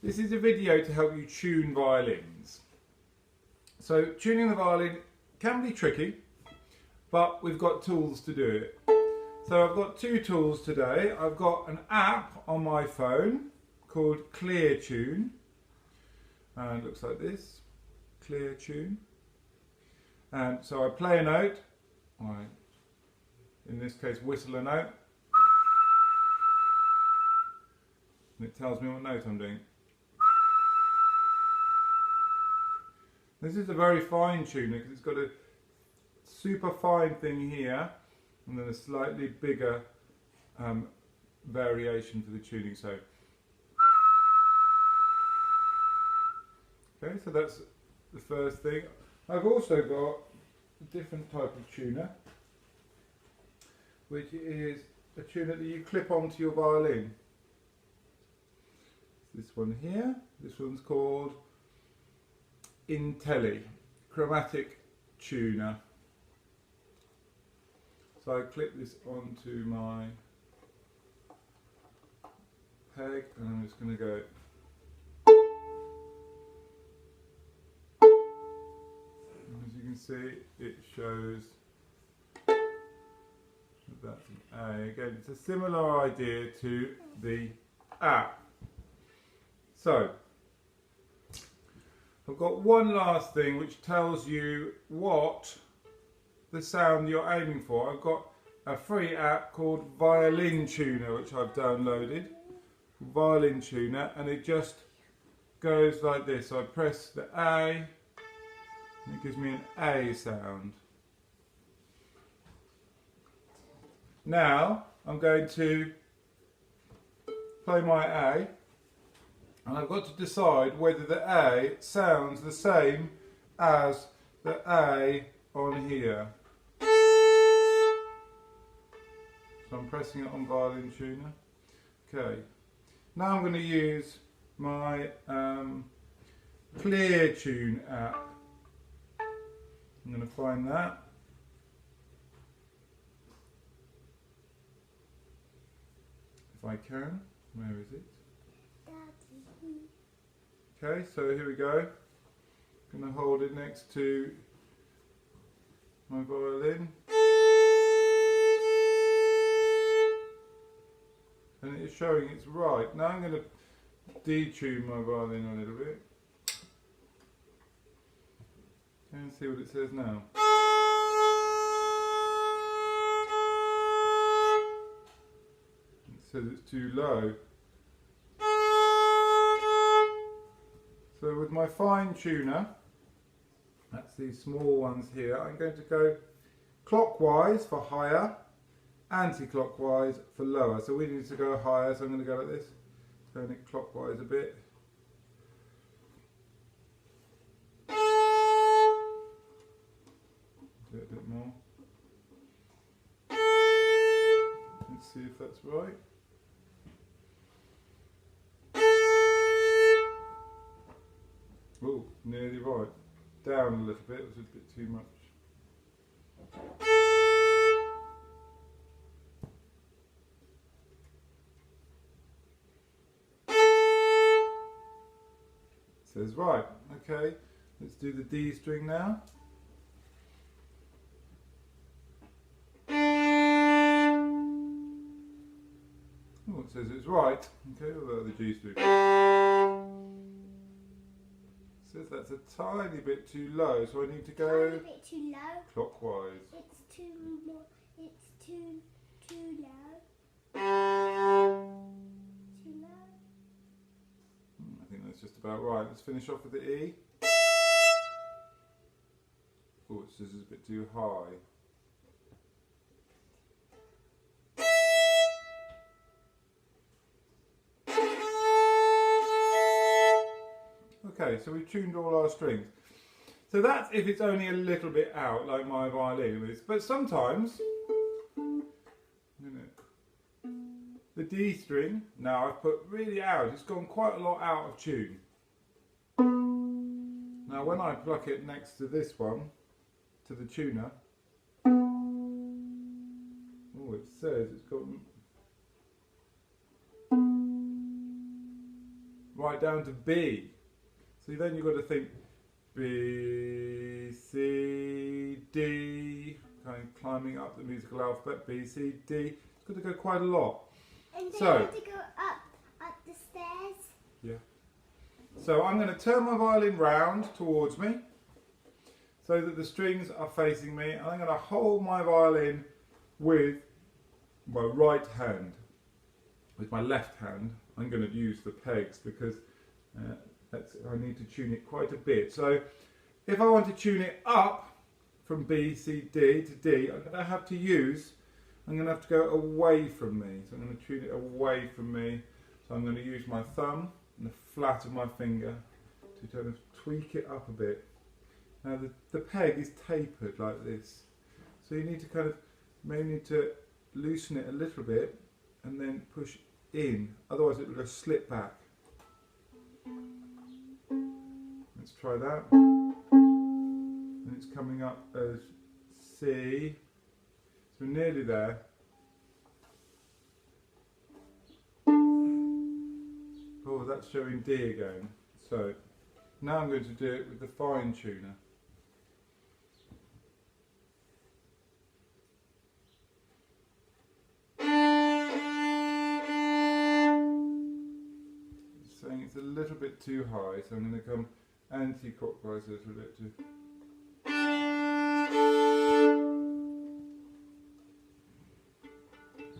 This is a video to help you tune violins. So tuning the violin can be tricky, but we've got tools to do it. So I've got two tools today. I've got an app on my phone called Clear Tune, and it looks like this, Clear Tune. And so I play a note, I, in this case, whistle a note, and it tells me what note I'm doing. This is a very fine tuner because it's got a super fine thing here and then a slightly bigger variation for the tuning. So, okay, so that's the first thing. I've also got a different type of tuner, which is a tuner that you clip onto your violin. This one here, this one's called Intelli Chromatic Tuner. So I clip this onto my peg and I'm just going to go. And as you can see, it shows that that's an A. Again, it's a similar idea to the app. So I've got one last thing which tells you what the sound you're aiming for. I've got a free app called Violin Tuner which I've downloaded. Violin Tuner, and it just goes like this. So I press the A and it gives me an A sound. Now I'm going to play my A. And I've got to decide whether the A sounds the same as the A on here. So I'm pressing it on Violin Tuner. Okay. Now I'm going to use my Clear Tune app. I'm going to find that. If I can. Where is it? Okay, so here we go. I'm going to hold it next to my violin. And it is showing it's right. Now I'm going to detune my violin a little bit. And see what it says now. It says it's too low. So with my fine tuner, that's these small ones here, I'm going to go clockwise for higher, anti-clockwise for lower. So we need to go higher, so I'm going to go like this, turn it clockwise a bit. Do it a bit more. Let's see if that's right. Oh, nearly right. Down a little bit, it was a bit too much. It says right, okay, let's do the D string now. Oh, it says it's right, okay, what about the G string? Says that's a tiny bit too low, so I need to go a bit too low. Clockwise. It's too low. Too low. I think that's just about right. Let's finish off with the E. Oh, it says it's a bit too high. Okay, so we've tuned all our strings. So that's if it's only a little bit out, like my violin is. But sometimes, the D string, now I've put really out, it's gone quite a lot out of tune. Now when I pluck it next to this one, to the tuner, oh, it says it's got right down to B. So then you've got to think B, C, D, kind of climbing up the musical alphabet, B, C, D. It's got to go quite a lot. And then So, you have to go up the stairs. yeah. So I'm going to turn my violin round towards me so that the strings are facing me, and I'm going to hold my violin with my right hand. With my left hand I'm going to use the pegs because I need to tune it quite a bit. So if I want to tune it up from B, C, D to D, I'm going to have to go away from me. So I'm going to tune it away from me. So I'm going to use my thumb and the flat of my finger to kind of tweak it up a bit. Now the peg is tapered like this, so you need to may need to loosen it a little bit and then push in, otherwise it will just slip back. Let's try that. And it's coming up as C, so we're nearly there. Oh, that's showing D again. So now I'm going to do it with the fine tuner. It's saying it's a little bit too high, so I'm going to come anti-clockwise a little bit too.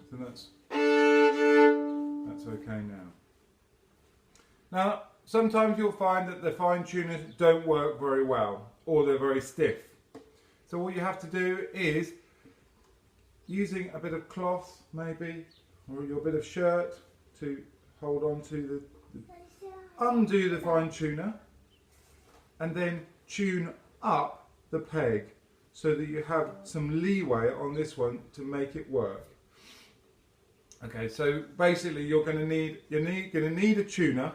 So that's okay now. Now, sometimes you'll find that the fine tuners don't work very well, or they're very stiff. So what you have to do is, using a bit of cloth maybe, or your bit of shirt to hold on to undo the fine tuner, and then tune up the peg so that you have some leeway on this one to make it work. Okay, so basically you're going to need a tuner,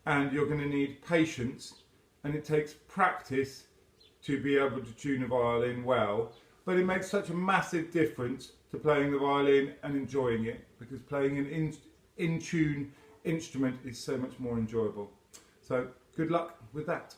and you're going to need patience, and it takes practice to be able to tune a violin well, but it makes such a massive difference to playing the violin and enjoying it, because playing an in tune instrument is so much more enjoyable. So good luck with that.